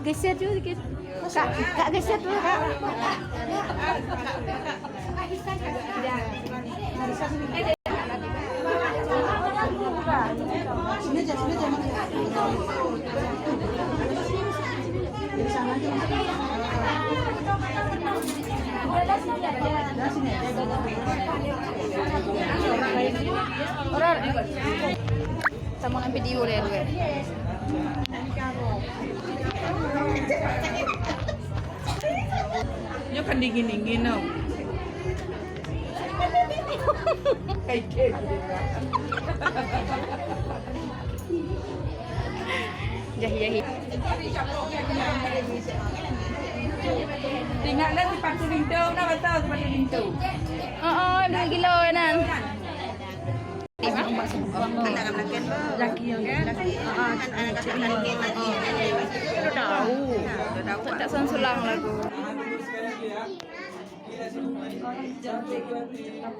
Geser dulu dikit. Kak geser dulu, Kak. Sini aja, sini aja. Di sana aja. Orang kita mau ambil video deh gue. Ini kan dingin-dingin dong. Kayak gitu. Jahi-jahi. Tinggalnya di Patu Lintau, nah betul di Patu Lintau. Oh, ambil gila nan. Anak-anak kan laki yang kan? Anak-anak laki. Udah tahu. Tak sansulang lagu. Oke, tunggu ya.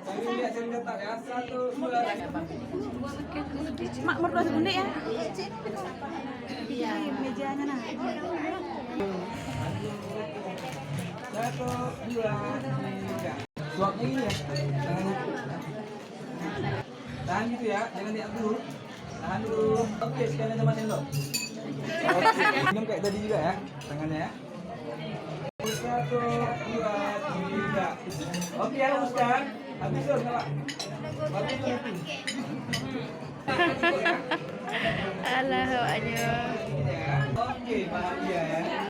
Kami lihat saya catat ya. 1, 2, 3. Mak mertua bunda ya? Iya, mejanya nah. 1, 2, 3. Suapnya ini ya. Jangan lupa. Tahan gitu ya, jangan diam dulu. Tahan dulu. Oke, sekalian sama sendok. Minum kayak tadi juga ya, tangannya ya. 1, 2, 3. Oke ya, Ustaz. Habis dong, Pak. Allahu akbar. Oke, bahagia ya.